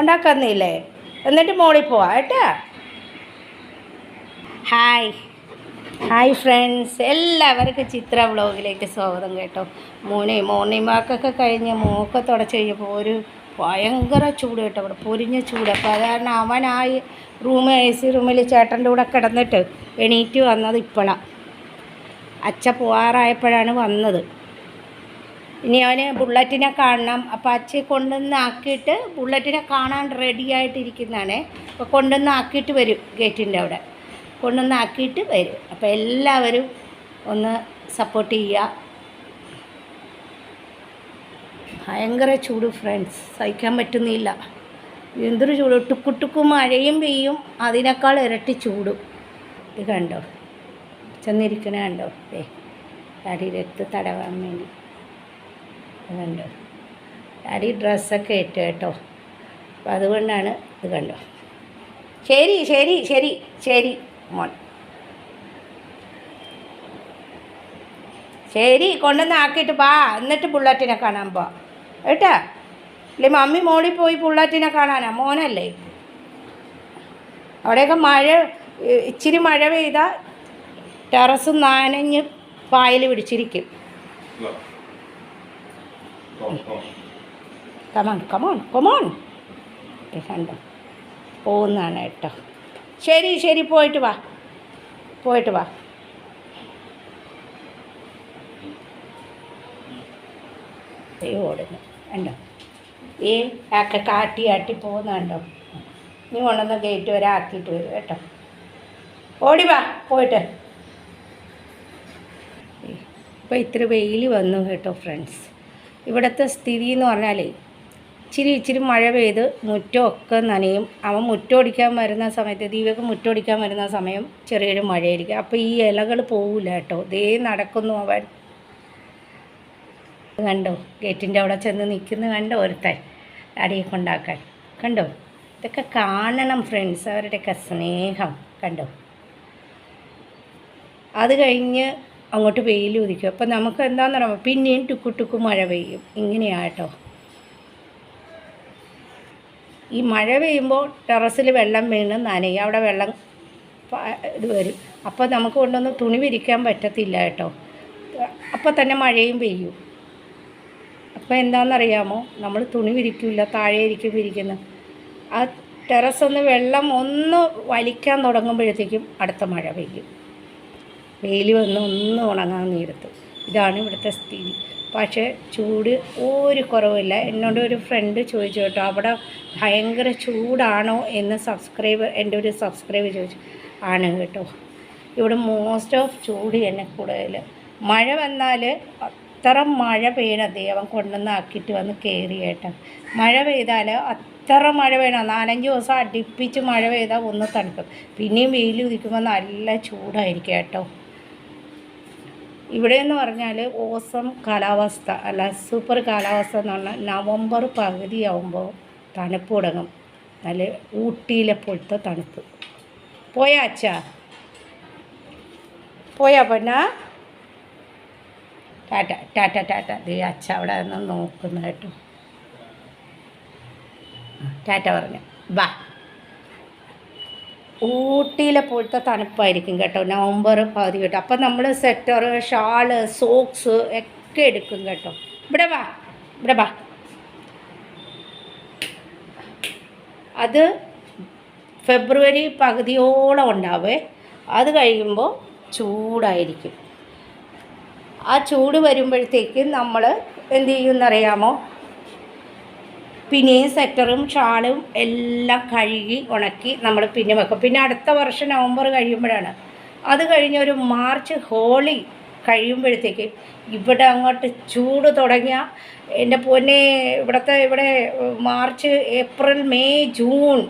ഉണ്ടാക്കുന്നില്ലേ? എന്നിട്ട് മോളിൽ പോവാം കേട്ടാ. ഹായ് ഫ്രണ്ട്സ്, എല്ലാവർക്കും ചിത്ര വ്ളോഗിലേക്ക് സ്വാഗതം കേട്ടോ. മോർണിംഗ് വാക്കൊക്കെ കഴിഞ്ഞ് മൂക്കെ തുടച്ച് കഴിഞ്ഞപ്പോൾ ഒരു ഭയങ്കര ചൂട് കേട്ടോ, അവിടെ പൊരിഞ്ഞ ചൂട്. അപ്പോൾ അത് കാരണം അവൻ ആ AC റൂമിൽ ചേട്ടൻ്റെ കൂടെ കിടന്നിട്ട് എണീറ്റ് വന്നത് ഇപ്പോഴാണ്. അച്ഛ പോകാറായപ്പോഴാണ് വന്നത്. ഇനി അവന് ബുള്ളറ്റിനെ കാണണം. അപ്പോൾ അച്ഛയെ കൊണ്ടുവന്നാക്കിയിട്ട് ബുള്ളറ്റിനെ കാണാൻ റെഡി ആയിട്ടിരിക്കുന്നതാണ്. അപ്പോൾ കൊണ്ടുവന്നാക്കിയിട്ട് വരും, ഗേറ്റിൻ്റെ അവിടെ കൊണ്ടുവന്നാക്കിയിട്ട് വരും. അപ്പോൾ എല്ലാവരും ഒന്ന് സപ്പോർട്ട് ചെയ്യുക. ഭയങ്കര ചൂട് ഫ്രണ്ട്സ്, സഹിക്കാൻ പറ്റുന്നില്ല. എന്തൊരു ചൂട്, ടുക്കുട്ടുക്കു മഴയും പെയ്യും, അതിനേക്കാൾ ഇരട്ടി ചൂടും. ഇത് കണ്ടോ, ചെന്നിരിക്കണേ കണ്ടോ, ഡാഡിയുടെ അടുത്ത് തടവാൻ വേണ്ടി. കണ്ടോ, ഡാഡി ഡ്രസ്സൊക്കെ ഇട്ട് കേട്ടോ. അപ്പം അതുകൊണ്ടാണ് ഇത് കണ്ടോ. ശരി ശരി ശരി ശരി മോൻ, ശരി കൊണ്ടുവന്ന് ആക്കിയിട്ട് പാ, എന്നിട്ട് ബുള്ളറ്റിനെ കാണാൻ പോവാം കേട്ടാ. അല്ലേ മമ്മി മോളിൽ പോയി ബുള്ളറ്റിനെ കാണാനാ, മോനല്ലേ. അവിടെയൊക്കെ ഇച്ചിരി മഴ പെയ്താൽ ടെറസ് നനഞ്ഞ് പായൽ പിടിച്ചിരിക്കും. കമോൺ കമോൺ കമോൺ, കണ്ടോ പോകുന്നതാണ് കേട്ടോ. ശരി ശരി, പോയിട്ട് വാ. ഓടുന്നു കണ്ടോ, ഒക്കെ കാട്ടി പോകുന്നുണ്ടോ. നീ കൊണ്ടുവന്ന് ഗേറ്റ് വരെ ആക്കിയിട്ട് വരും കേട്ടോ. ഓടി വാ പോയിട്ട്. ഇപ്പോൾ ഇത്തിരി വെയിൽ വന്നു കേട്ടോ ഫ്രണ്ട്സ്. ഇവിടുത്തെ സ്ഥിതി എന്ന് പറഞ്ഞാലേ ഇച്ചിരി മഴ പെയ്ത് മുറ്റമൊക്കെ നനയും. അവൻ മുറ്റോടിക്കാൻ വരുന്ന സമയത്ത്, ദീപക്ക് മുറ്റോടിക്കാൻ വരുന്ന സമയം ചെറിയൊരു മഴയായിരിക്കും. അപ്പോൾ ഈ ഇലകൾ പോവില്ല കേട്ടോ. ദേ നടക്കുന്നു അവൻ, കണ്ടോ ഗേറ്റിൻ്റെ അവിടെ ചെന്ന് നിൽക്കുന്ന കണ്ടോ ഒരുത്തൻ അടിയെ കൊണ്ടാക്കാൻ. കണ്ടോ, ഇതൊക്കെ കാണണം ഫ്രണ്ട്സ്, അവരുടെയൊക്കെ സ്നേഹം കണ്ടോ. അത് കഴിഞ്ഞ് അങ്ങോട്ട് വെയിൽ ഉദിക്കും. അപ്പം നമുക്ക് എന്താണെന്ന് പറയുമ്പോൾ പിന്നെയും ടുക്കു മഴ പെയ്യും. ഇങ്ങനെയാട്ടോ. ഈ മഴ പെയ്യുമ്പോൾ ടെറസിൽ വെള്ളം വീണ് നനയും, അവിടെ വെള്ളം ഇത് വരും. അപ്പോൾ നമുക്ക് കൊണ്ടൊന്ന് തുണി വിരിക്കാൻ പറ്റത്തില്ല കേട്ടോ. അപ്പോൾ തന്നെ മഴയും പെയ്യും. അപ്പോൾ എന്താണെന്നറിയാമോ, നമ്മൾ തുണി വിരിക്കില്ല, താഴെ ഇരിക്കും വിരിക്കുന്നത്. ആ ടെറസൊന്ന് വെള്ളം ഒന്ന് വലിക്കാൻ തുടങ്ങുമ്പോഴത്തേക്കും അടുത്ത മഴ പെയ്യും. വെയിൽ വന്ന് ഒന്ന് ഉണങ്ങാൻ നേരത്ത്. ഇതാണ് ഇവിടുത്തെ സ്ഥിതി. പക്ഷേ ചൂട് ഒരു കുറവില്ല. എന്നോട് ഒരു ഫ്രണ്ട് ചോദിച്ചു കേട്ടോ, അവിടെ ഭയങ്കര ചൂടാണോ എന്ന് എൻ്റെ ഒരു സബ്സ്ക്രൈബർ ചോദിച്ചു. ആണ് കേട്ടോ, ഇവിടെ മോസ്റ്റ് ഓഫ് ചൂട് തന്നെ കൂടുതൽ. മഴ വന്നാൽ അത്ര മഴ പെയ്യണ ദൈവം കൊണ്ടുവന്നാക്കിയിട്ട് വന്ന് കയറി കേട്ടോ. മഴ പെയ്താൽ അത്ര മഴ പെയ്യണം, 4-5 ദിവസം അടുപ്പിച്ച് മഴ പെയ്താൽ ഒന്ന് തണുക്കും. പിന്നെയും വെയിൽ ഉദിക്കുമ്പോൾ നല്ല ചൂടായിരിക്കും കേട്ടോ. ഇവിടെയെന്ന് പറഞ്ഞാൽ ഓസം കാലാവസ്ഥ, അല്ല സൂപ്പർ കാലാവസ്ഥ എന്ന് പറഞ്ഞാൽ നവംബർ പകുതിയാവുമ്പോൾ തണുപ്പ് തുടങ്ങും. നല്ല ഊട്ടിയിലെ പോലത്തെ തണുപ്പ്. പോയാ അച്ഛാ, പോയാ പൊന്നാ, ടാറ്റ. ദേ അച്ഛ അവിടെ നിന്ന് നോക്കുന്നു കേട്ടോ. ടാറ്റ പറഞ്ഞു വാ. ഊട്ടിയിലെ പോലത്തെ തണുപ്പായിരിക്കും കേട്ടോ നവംബർ പകുതി കേട്ടോ. അപ്പം നമ്മൾ സ്വെറ്റർ, ഷാള്, സോക്സ് ഒക്കെ എടുക്കും കേട്ടോ. ഇവിടെ വാ. അത് ഫെബ്രുവരി പകുതിയോളം ഉണ്ടാവേ. അത് കഴിയുമ്പോൾ ചൂടായിരിക്കും. ആ ചൂട് വരുമ്പോഴത്തേക്കും നമ്മൾ എന്ത് ചെയ്യുമെന്നറിയാമോ, പിന്നെയും സ്വെറ്ററും ഷാളും എല്ലാം കഴുകി ഉണക്കി നമ്മൾ പിന്നെ വെക്കും. പിന്നെ അടുത്ത വർഷം നവംബർ കഴിയുമ്പോഴാണ്. അത് കഴിഞ്ഞൊരു മാർച്ച് ഹോളി കഴിയുമ്പോഴത്തേക്ക് ഇവിടെ അങ്ങോട്ട് ചൂട് തുടങ്ങിയ എൻ്റെ പൊന്നെ, ഇവിടെ March, April, May, June,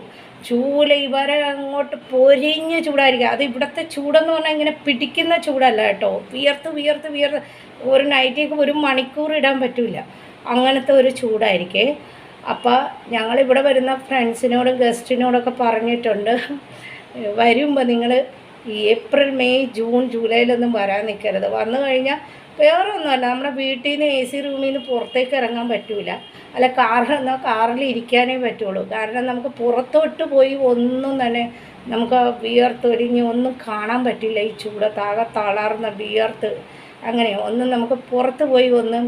July വരെ അങ്ങോട്ട് പൊരിഞ്ഞ ചൂടായിരിക്കും. അത് ഇവിടുത്തെ ചൂടെന്ന് പറഞ്ഞാൽ ഇങ്ങനെ പിടിക്കുന്ന ചൂടല്ല കേട്ടോ. വിയർത്ത് ഒരു നൈറ്റിയൊക്കെ 1 മണിക്കൂർ ഇടാൻ പറ്റില്ല, അങ്ങനത്തെ ഒരു ചൂടായിരിക്കേ. അപ്പോൾ ഞങ്ങളിവിടെ വരുന്ന ഫ്രണ്ട്സിനോടും ഗസ്റ്റിനോടൊക്കെ പറഞ്ഞിട്ടുണ്ട്, വരുമ്പോൾ നിങ്ങൾ ഈ ഏപ്രിൽ, മെയ്, ജൂൺ, ജൂലൈയിലൊന്നും വരാൻ നിൽക്കരുത്. വന്നു കഴിഞ്ഞാൽ വേറെ ഒന്നുമല്ല, നമ്മുടെ വീട്ടിൽ നിന്ന് AC റൂമിൽ നിന്ന് പുറത്തേക്ക് ഇറങ്ങാൻ പറ്റൂല. അല്ല, എന്നാൽ കാറിൽ ഇരിക്കാനേ പറ്റുള്ളൂ. കാരണം നമുക്ക് പുറത്തോട്ട് പോയി ഒന്നും തന്നെ നമുക്ക് വിയർത്തൊരിഞ്ഞ് ഒന്നും കാണാൻ പറ്റില്ല. ഈ ചൂടത്താകെ തളർന്ന് വിയർത്ത് അങ്ങനെ ഒന്നും നമുക്ക് പുറത്ത് പോയി ഒന്നും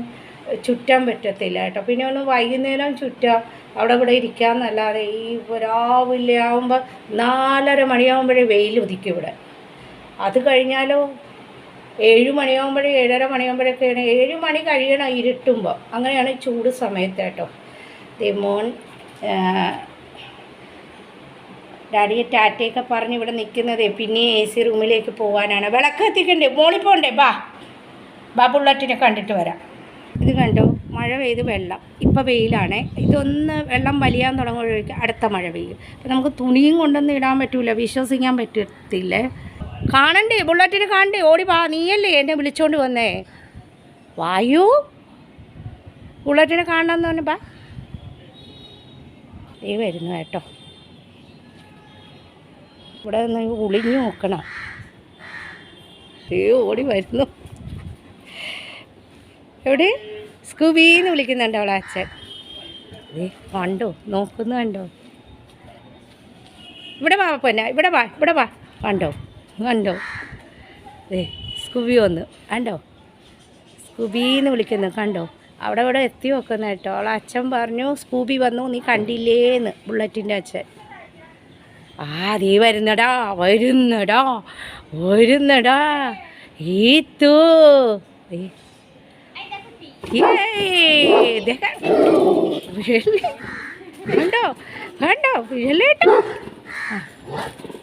ചുറ്റാൻ പറ്റത്തില്ല കേട്ടോ. പിന്നെ ഒന്ന് വൈകുന്നേരം ചുറ്റാം, അവിടെ ഇവിടെ ഇരിക്കാമെന്നല്ലാതെ ഈ രാവിലെ ആകുമ്പോൾ 4:30 മണിയാകുമ്പോഴേ വെയിൽ ഉദിക്കും ഇവിടെ. അത് കഴിഞ്ഞാലോ 7 മണിയാകുമ്പോഴേ 7:30 മണിയാകുമ്പോഴൊക്കെയാണ് 7 മണി കഴിയണം ഇരുട്ടുമ്പോൾ. അങ്ങനെയാണ് ചൂട് സമയത്ത് കേട്ടോ. മോൻ ഡാഡിയെ ടാറ്റയൊക്കെ പറഞ്ഞ് ഇവിടെ നിൽക്കുന്നത് പിന്നെ AC റൂമിലേക്ക് പോകാനാണ്. വിളക്ക് എത്തിക്കണ്ടേ, മോളിൽ പോകണ്ടേ? ബാ ബുള്ളറ്റിനെ കണ്ടിട്ട് വരാം. ഇത് കണ്ടോ, മഴ പെയ്ത് വെള്ളം. ഇപ്പോൾ വെയിലാണ്. ഇതൊന്ന് വെള്ളം വലിയാൻ തുടങ്ങുമ്പോഴേക്കും അടുത്ത മഴ പെയ്യും. അപ്പം നമുക്ക് തുണിയും കൊണ്ടൊന്നും ഇടാൻ പറ്റില്ല, വിശ്വസിക്കാൻ പറ്റത്തില്ലേ. കാണണ്ടേ, ബുള്ളറ്റിന് കാണണ്ടേ? ഓടി വാ, നീയല്ലേ എന്നെ വിളിച്ചോണ്ട് വന്നേ. വായു, ബുള്ളറ്റിനെ കാണണമെന്ന് പറഞ്ഞു. ബാ, നീ വരുന്നു കേട്ടോ. ഇവിടെ ഒന്ന് ഒളിഞ്ഞു നോക്കണം. ഓടി വരുന്നു. എവിടെ? സ്കൂബീന്ന് വിളിക്കുന്നുണ്ട് അവളെ അച്ഛൻ. കണ്ടോ, നോക്കുന്നു കണ്ടോ? ഇവിടെ വാ പൊന്ന, ഇവിടെ വാ, ഇവിടെ വാ. കണ്ടോ കണ്ടോ, സ്കൂബി വന്നു കണ്ടോ, സ്കൂബീന്ന് വിളിക്കുന്നു കണ്ടോ. അവിടെ ഇവിടെ എത്തി വെക്കുന്ന കേട്ടോ. അവളെ അച്ഛൻ പറഞ്ഞു സ്കൂബി വന്നു, നീ കണ്ടില്ലേന്ന്, ബുള്ളറ്റിൻ്റെ അച്ഛൻ. നീ വരുന്നടാ വരുന്നടാ വരുന്നടാ. ഈത്തു കണ്ടോ കണ്ടോ, വിഴലേട്ടോ,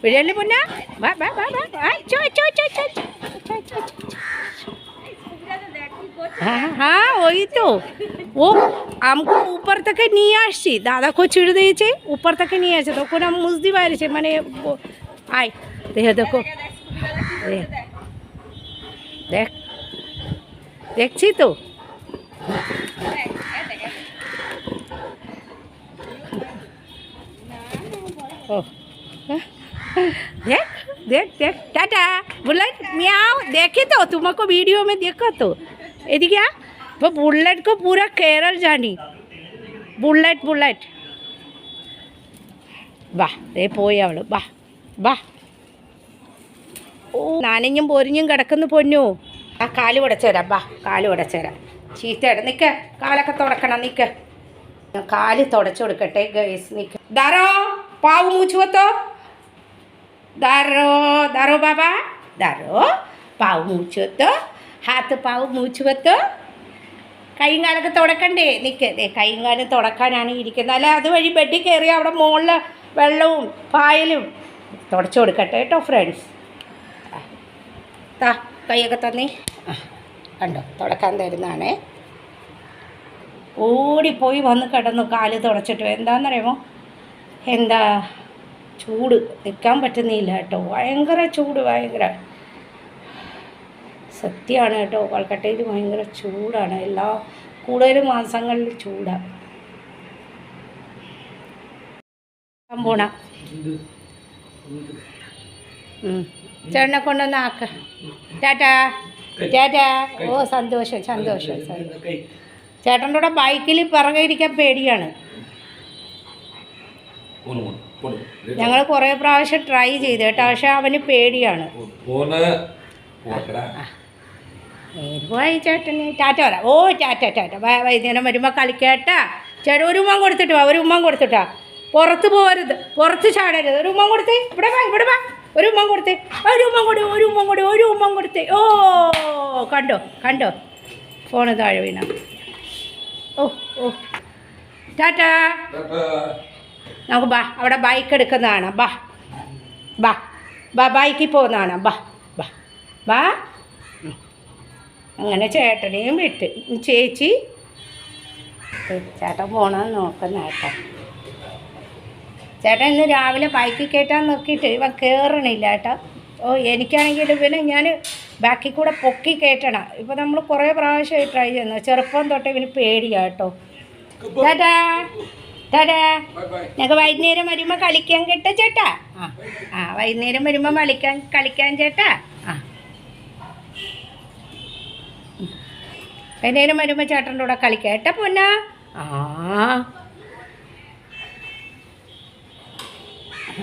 വിഴല് പൊന്ന. हाँ वही तो, वो हमको ऊपर तक नहीं आसी, दादा को छिड़ दे छे, ऊपर तक नहीं आसे तो कोना मुझदी बाहर छे माने आय देखो देख देख छी तो देख देख देख टाटा बुलेट म्याओ। देखे तो तुमको वीडियो में देखो तो यदि क्या वो बुलेट को पूरा केरल जानी बुलेट बुलेट വാ ദേ പോയി അവൾ. വാ വാ. ഓ നനഞ്ഞും പൊരിഞ്ഞും കിടക്കുന്നു പൊന്നു. ആ കാല് ഉടച്ചുതരാം. വാ കാല് ഉടച്ചുതരാം. ചീത്തയുടെ നിൽക്ക്, കാലൊക്കെ തുടക്കണം. നിൽക്ക്, കാല് തുടച്ചു കൊടുക്കട്ടെ ഗൈസ്. നിൽക്ക്. ദാരോ പാവ് മൂച്ചുവത്തോ, ദാരോ ദാരോ ബാബാ, ദാരോ പാവ് മൂച്ചുവത്തോ, ഹാത്ത് പാവ് മൂച്ചുവത്തോ. കൈയും കാലൊക്കെ തുടക്കണ്ടേ? നിൽക്ക്. കൈയും കാലും തുടക്കാനാണ് ഇരിക്കുന്നത്. അല്ല അതുവഴി ബെഡിൽ കയറി അവിടെ മുകളിൽ വെള്ളവും പായലും തുടച്ചു കൊടുക്കട്ടെ കേട്ടോ ഫ്രണ്ട്സ്. താ കൈയൊക്കെ തന്നേ. കണ്ടോ, തുടക്കാൻ തരുന്നതാണേ. ഓടിപ്പോയി വന്ന് കിടന്നു കാല് തുടച്ചിട്ട്. എന്താണെന്നറിയാമോ, എന്താ ചൂട്, നിൽക്കാൻ പറ്റുന്നില്ല കേട്ടോ. ഭയങ്കര ചൂട്, ഭയങ്കര സത്യമാണ് കേട്ടോ. കൽക്കട്ടയിൽ ഭയങ്കര ചൂടാണ്. എല്ലാ കൂടുതലും മാസങ്ങളിൽ ചൂടാണ്. പോണ ചേട്ടനെ കൊണ്ടൊന്ന് ആക്ക. ടാറ്റാ ടാറ്റാ. ഓ സന്തോഷം സന്തോഷം. ചേട്ടൻ്റെ കൂടെ ബൈക്കിൽ പിറകെ ഇരിക്കാൻ പേടിയാണ്. ഞങ്ങൾ കുറേ പ്രാവശ്യം ട്രൈ ചെയ്തു കേട്ടോ, പക്ഷെ അവന് പേടിയാണ്. പോയി ചേട്ടന് ടാറ്റ പറ. ഓ ടാറ്റ ടാറ്റ. വൈകുന്നേരം വരുമ്പോൾ കളിക്കേട്ടാ. ചേട്ടൻ ഒരു ഉമ്മ കൊടുത്തിട്ട് വാ, ഒരു ഉമ്മ കൊടുത്തിട്ടാ. പുറത്ത് പോകരുത്, പുറത്ത് ചാടരുത്. ഒരു ഉമ്മ കൊടുത്തേ. ഇവിടെ വാ, ഇവിടെ വാ. ഒരു ഉമ്മ കൊടുത്തേ, ഒരു ഉമ്മ കൊടു, ഒരു ഉമ്മ കൊടു, ഒരു ഉമ്മ കൊടുത്തേ. ഓ കണ്ടോ കണ്ടോ, ഫോണ് താഴെ വീണ. ഓ ഓ ടാറ്റാ. നമുക്ക് ബാ, അവിടെ ബൈക്ക് എടുക്കുന്നതാണ്. ബാ ബാ ബാ, ബൈക്കിൽ പോകുന്നതാണ്. ബാ ബാ ബാ. അങ്ങനെ ചേട്ടനെയും വിട്ട് ചേച്ചി ചേട്ടൻ പോകണമെന്ന് നോക്കുന്ന കേട്ടോ. ചേട്ടൻ ഇന്ന് രാവിലെ ബൈക്കിൽ കയറ്റാൻ നോക്കിയിട്ട് ഇവൻ കയറണില്ല കേട്ടോ. ഓ എനിക്കാണെങ്കിൽ ഇവന് ഞാൻ ബാക്കിൽ കൂടെ പൊക്കി കയറ്റണം. ഇപ്പോൾ നമ്മൾ കുറേ പ്രാവശ്യമായി ട്രൈ ചെയ്യുന്നു. ചെറുപ്പം തൊട്ടേ ഇവന് പേടിയാണ് കേട്ടോ. ടാറ്റാ ടാറ്റാ. ഞങ്ങൾക്ക് വൈകുന്നേരം വരുമ്പോൾ കളിക്കാൻ കേട്ടോ ചേട്ടാ. വൈകുന്നേരം വരുമ്പോൾ കളിക്കാൻ ചേട്ടാ. വൈകുന്നേരം വരുമ്പോൾ ചേട്ടൻ്റെ കൂടെ കളിക്കാം ഏട്ടാ പൊന്നാ. ആ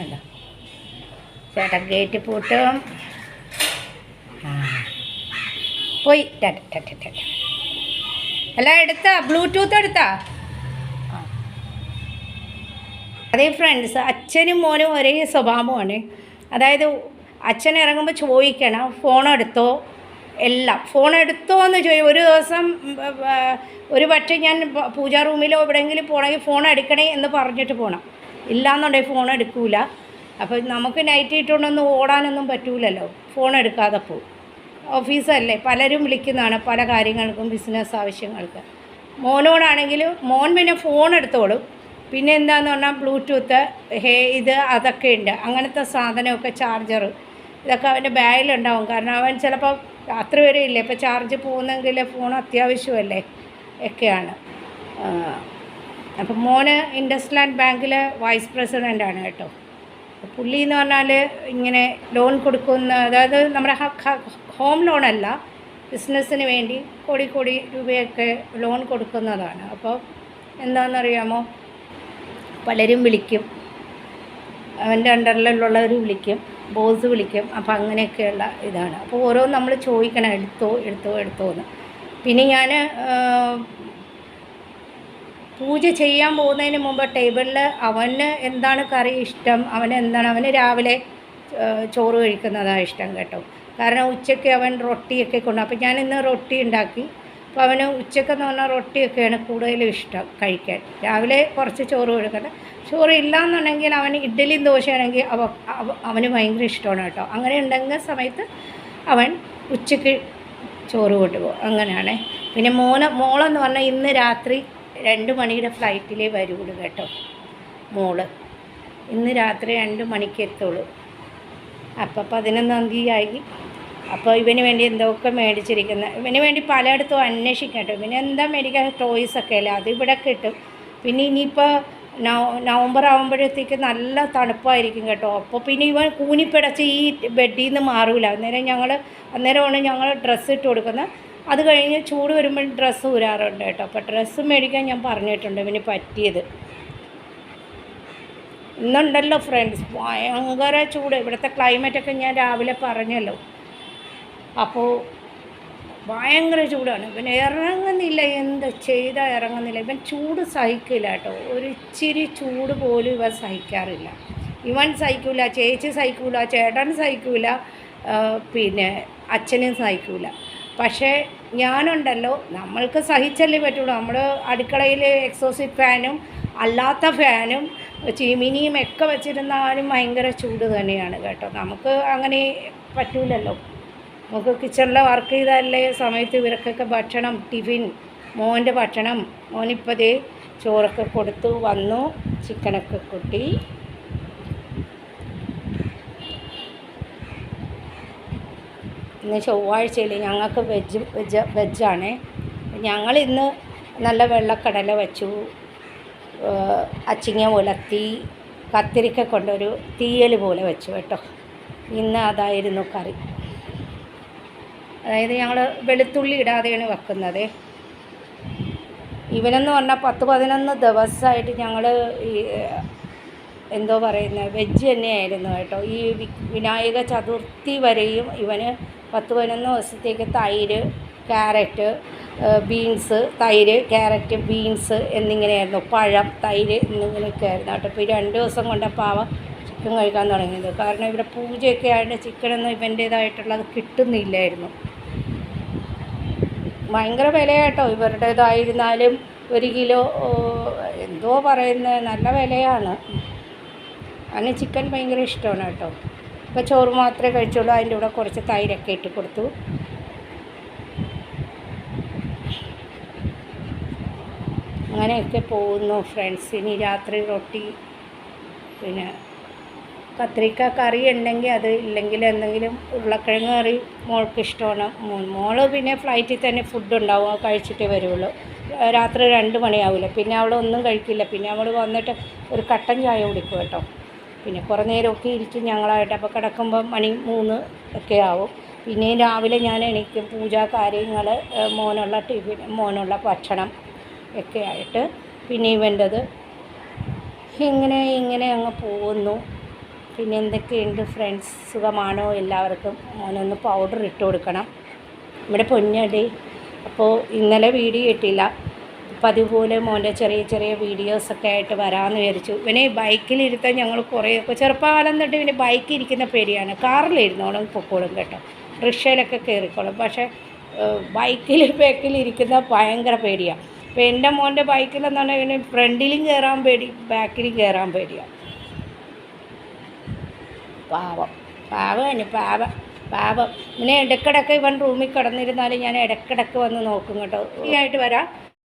അല്ല ചേട്ടൻ ഗേറ്റ് പൂട്ടും. പോയി അല്ല എടുത്താ ബ്ലൂടൂത്ത് എടുത്താ. അതേ ഫ്രണ്ട്സ്, അച്ഛനും മോനും ഒരേ സ്വഭാവമാണ്. അതായത് അച്ഛൻ ഇറങ്ങുമ്പോൾ ചോദിക്കണം ഫോൺ എടുത്തോ, എല്ലാം ഫോൺ എടുത്തോ എന്ന് ചോദിക്കും. ഒരു ദിവസം ഒരു പക്ഷേ ഞാൻ പൂജാ റൂമിലോ എവിടെയെങ്കിലും പോകണമെങ്കിൽ ഫോൺ എടുക്കണേ എന്ന് പറഞ്ഞിട്ട് പോകണം. ഇല്ലയെന്നുണ്ടെങ്കിൽ ഫോൺ എടുക്കൂല. അപ്പോൾ നമുക്ക് നൈറ്റ് ഇട്ടുകൊണ്ടൊന്നും ഓടാനൊന്നും പറ്റൂലല്ലോ, ഫോൺ എടുക്കാതെ പോകും. ഓഫീസല്ലേ, പലരും വിളിക്കുന്നതാണ് പല കാര്യങ്ങൾക്കും, ബിസിനസ് ആവശ്യങ്ങൾക്ക്. മോനോടാണെങ്കിലും മോൻ പിന്നെ ഫോൺ എടുത്തോളും. പിന്നെ എന്താണെന്ന് പറഞ്ഞാൽ ബ്ലൂടൂത്ത് ഇത് അതൊക്കെ ഉണ്ട്. അങ്ങനത്തെ സാധനമൊക്കെ ചാർജർ ഇതൊക്കെ അവൻ്റെ ബാഗിലുണ്ടാവും. കാരണം അവൻ ചിലപ്പോൾ രാത്രി വരെ ഇല്ലേ, ഇപ്പോൾ ചാർജ് പോകുന്നെങ്കിൽ ഫോൺ അത്യാവശ്യമല്ലേ ഒക്കെയാണ്. അപ്പം മോന് ഇൻഡസ്ലാൻഡ് ബാങ്കിലെ വൈസ് പ്രസിഡൻ്റാണ് കേട്ടോ. പുള്ളി എന്ന് പറഞ്ഞാൽ ഇങ്ങനെ ലോൺ കൊടുക്കുന്ന, അതായത് നമ്മുടെ ഹോം ലോണല്ല, ബിസിനസ്സിന് വേണ്ടി കോടി രൂപയൊക്കെ ലോൺ കൊടുക്കുന്നതാണ്. അപ്പോൾ എന്താണെന്നറിയാമോ, പലരും വിളിക്കും, അവൻ്റെ അണ്ടറിലുള്ളവർ വിളിക്കും, ബോസ് വിളിക്കും. അപ്പോൾ അങ്ങനെയൊക്കെയുള്ള ഇതാണ്. അപ്പോൾ ഓരോന്ന് നമ്മൾ ചോദിക്കണം, എടുത്തോ എന്ന്. പിന്നെ ഞാൻ പൂജ ചെയ്യാൻ പോകുന്നതിന് മുമ്പ് ടേബിളിൽ അവന് എന്താണ് കറി ഇഷ്ടം, അവന് രാവിലെ ചോറ് കഴിക്കുന്നതാണ് ഇഷ്ടം കേട്ടോ. കാരണം ഉച്ചയ്ക്ക് അവൻ റൊട്ടിയൊക്കെ കൊണ്ടു. അപ്പോൾ ഞാൻ ഇന്ന് റൊട്ടി ഉണ്ടാക്കി. അപ്പോൾ അവന് ഉച്ചക്കെന്ന് പറഞ്ഞാൽ റൊട്ടിയൊക്കെയാണ് കൂടുതലും ഇഷ്ടം കഴിക്കാൻ. രാവിലെ കുറച്ച് ചോറ് കൊടുക്കട്ടെ. ചോറ് ഇല്ലയെന്നുണ്ടെങ്കിൽ അവന് ഇഡ്ഡലിയും ദോശയാണെങ്കിൽ അവന് ഭയങ്കര ഇഷ്ടമാണ് കേട്ടോ. അങ്ങനെ ഉണ്ടെങ്കിൽ സമയത്ത് അവൻ ഉച്ചയ്ക്ക് ചോറ് കൊണ്ടുപോകും. അങ്ങനെയാണേ. പിന്നെ മോളെന്ന് പറഞ്ഞാൽ ഇന്ന് രാത്രി 2 മണിയുടെ ഫ്ലൈറ്റിലേ വരുള്ളൂ കേട്ടോ. മോള് ഇന്ന് രാത്രി 2 മണിക്ക് എത്തുള്ളൂ. അപ്പോൾ 11-ാം തീയതി. അപ്പോൾ ഇവന് വേണ്ടി എന്തൊക്കെ മേടിച്ചിരിക്കുന്നത്, ഇവന് വേണ്ടി പലയിടത്തും അന്വേഷിക്കാം കേട്ടോ. പിന്നെ എന്താ മേടിക്കാൻ, ടോയ്സൊക്കെ അല്ലേ, അത് ഇവിടെ കിട്ടും. പിന്നെ ഇനിയിപ്പോൾ നവംബർ ആകുമ്പോഴത്തേക്ക് നല്ല തണുപ്പായിരിക്കും കേട്ടോ. അപ്പോൾ പിന്നെ ഇവൻ കൂനിപ്പിടച്ച് ഈ ബെഡിൽ നിന്ന് മാറൂല. അന്നേരമാണ് ഞങ്ങൾ ഡ്രസ്സ് ഇട്ട് കൊടുക്കുന്നത്. അത് കഴിഞ്ഞ് ചൂട് വരുമ്പോൾ ഡ്രസ്സ് ഊരാറുണ്ട് കേട്ടോ. അപ്പോൾ ഡ്രസ്സ് മേടിക്കാൻ ഞാൻ പറഞ്ഞിട്ടുണ്ട് ഇവന് പറ്റിയത്. ഇന്നുണ്ടല്ലോ ഫ്രണ്ട്സ് ഭയങ്കര ചൂട്. ഇവിടുത്തെ ക്ലൈമറ്റൊക്കെ ഞാൻ രാവിലെ പറഞ്ഞല്ലോ. അപ്പോൾ ഭയങ്കര ചൂടാണ്. ഇവൻ ഇറങ്ങുന്നില്ല, എന്ത് ചെയ്താൽ ഇറങ്ങുന്നില്ല. ഇവൻ ചൂട് സഹിക്കില്ല കേട്ടോ. ഒരു ഇച്ചിരി ചൂട് പോലും ഇവൻ സഹിക്കാറില്ല. ഇവൻ സഹിക്കില്ല, ചേച്ചി സഹിക്കില്ല, ചേട്ടൻ സഹിക്കില്ല, പിന്നെ അച്ഛനും സഹിക്കില്ല. പക്ഷേ ഞാനുണ്ടല്ലോ, നമ്മൾക്ക് സഹിച്ചല്ലേ പറ്റുള്ളൂ. നമ്മൾ അടുക്കളയിൽ എക്സോസിറ്റ് ഫാനും അല്ലാത്ത ഫാനും ചിമിനിയും ഒക്കെ വെച്ചിരുന്നാലും ഭയങ്കര ചൂട് തന്നെയാണ് കേട്ടോ. നമുക്ക് അങ്ങനെ പറ്റൂലല്ലോ. നമുക്ക് കിച്ചണിൽ വർക്ക് ചെയ്താലേ സമയത്ത് ഇവർക്കൊക്കെ ഭക്ഷണം, ടിഫിൻ, മോൻ്റെ ഭക്ഷണം. മോനിപ്പോൾ ദേ ചോറൊക്കെ കൊടുത്തു വന്നു, ചിക്കനൊക്കെ കൂട്ടി. ഇന്ന് ചൊവ്വാഴ്ചയിൽ ഞങ്ങൾക്ക് വെജാണ്. ഞങ്ങളിന്ന് നല്ല വെള്ളക്കടല വെച്ചു, അച്ചിങ്ങ ഉലത്തി, കത്തിരിക്ക കൊണ്ടൊരു തീയൽ പോലെ വെച്ചു കേട്ടോ. ഇന്ന് അതായിരുന്നു കറി. അതായത് ഞങ്ങൾ വെളുത്തുള്ളി ഇടാതെയാണ് വെക്കുന്നത്. ഇവനെന്ന് പറഞ്ഞാൽ 10-11 ദിവസമായിട്ട് ഞങ്ങൾ ഈ എന്തോ പറയുന്നത് വെജ് തന്നെയായിരുന്നു കേട്ടോ. ഈ വിനായക ചതുർത്ഥി വരെയും ഇവന് 10-11 ദിവസത്തേക്ക് തൈര്, ക്യാരറ്റ്, ബീൻസ്, തൈര്, ക്യാരറ്റ്, ബീൻസ് എന്നിങ്ങനെയായിരുന്നു. പഴം, തൈര് എന്നിങ്ങനെയൊക്കെ ആയിരുന്നു കേട്ടോ. ഇപ്പോൾ ഈ 2 ദിവസം കൊണ്ട് പാവ ചിക്കൻ കഴിക്കാൻ തുടങ്ങിയത്. കാരണം ഇവിടെ പൂജയൊക്കെ ആയിട്ട് ചിക്കനൊന്നും ഇവൻ്റേതായിട്ടുള്ളത് കിട്ടുന്നില്ലായിരുന്നു. ഭയങ്കര വിലയാട്ടോ ഇവരുടേതായിരുന്നാലും. 1 കിലോ എന്തോ പറയുന്നത് നല്ല വിലയാണ്. അതിന് ചിക്കൻ ഭയങ്കര ഇഷ്ടമാണ് കേട്ടോ. ഇപ്പോൾ ചോറ് മാത്രമേ കഴിച്ചുള്ളൂ. അതിൻ്റെ കൂടെ കുറച്ച് തൈരൊക്കെ ഇട്ട് കൊടുത്തു. അങ്ങനെയൊക്കെ പോകുന്നു ഫ്രണ്ട്സ്. ഇനി രാത്രി റൊട്ടി, പിന്നെ കത്തിരിക്ക കറി ഉണ്ടെങ്കിൽ അത്, ഇല്ലെങ്കിൽ എന്തെങ്കിലും ഉരുളക്കിഴങ്ങ് കറി മോൾക്ക് ഇഷ്ടമാണ്. മോള് പിന്നെ ഫ്ലൈറ്റിൽ തന്നെ ഫുഡ് ഉണ്ടാവും, അത് കഴിച്ചിട്ടേ വരുള്ളൂ. രാത്രി 2 മണിയാവില്ല. പിന്നെ അവൾ ഒന്നും കഴിക്കില്ല. പിന്നെ അവൾ വന്നിട്ട് ഒരു കട്ടൻ ചായ കുടിക്കും കേട്ടോ. പിന്നെ കുറേ നേരമൊക്കെ ഇരിക്കും ഞങ്ങളായിട്ട്. അപ്പോൾ കിടക്കുമ്പോൾ മണി 3 ഒക്കെ ആവും. പിന്നെയും രാവിലെ ഞാൻ എണീക്കും, പൂജാ കാര്യങ്ങൾ, മോനുള്ള ടിഫിൻ, മോനുള്ള ഭക്ഷണം ഒക്കെ ആയിട്ട് പിന്നെ ഇവൻ്റെത് ഇങ്ങനെ അങ്ങ് പോകുന്നു. പിന്നെ എന്തൊക്കെയുണ്ട് ഫ്രണ്ട്സ്, സുഖമാണോ എല്ലാവർക്കും? മോനൊന്ന് പൗഡർ ഇട്ട് കൊടുക്കണം, ഇവിടെ പൊന്നടി. അപ്പോൾ ഇന്നലെ വീഡിയോ ഇട്ടില്ല, അപ്പോൾ അതുപോലെ മോൻ്റെ ചെറിയ ചെറിയ വീഡിയോസൊക്കെ ആയിട്ട് വരാമെന്ന് വിചാരിച്ചു. ഇവനെ ബൈക്കിലിരുത്താൻ ഞങ്ങൾ കുറേയൊക്കെ ചെറുപ്പകാലം തൊട്ട് ഇവന് ബൈക്കിൽ ഇരിക്കുന്ന പേടിയാണ്. കാറിലിരുന്നോളും പൊക്കോളും കേട്ടോ, റിക്ഷയിലൊക്കെ കയറിക്കോളും. പക്ഷേ ബാക്കിലിരിക്കുന്ന ഭയങ്കര പേടിയാണ്. അപ്പോൾ എൻ്റെ മോൻ്റെ ബൈക്കിലെന്ന് പറഞ്ഞാൽ ഇവന് ഫ്രണ്ടിലും കയറാൻ പേടി, ബാക്കിലും കയറാൻ പേടിയാണ്. പാവം ഇവനെ ഇടയ്ക്കിടയ്ക്ക് ഇവൻ റൂമിൽ കിടന്നിരുന്നാലും ഞാൻ ഇടയ്ക്കിടയ്ക്ക് വന്ന് നോക്കും കേട്ടോ. ആയിട്ട് വരാം.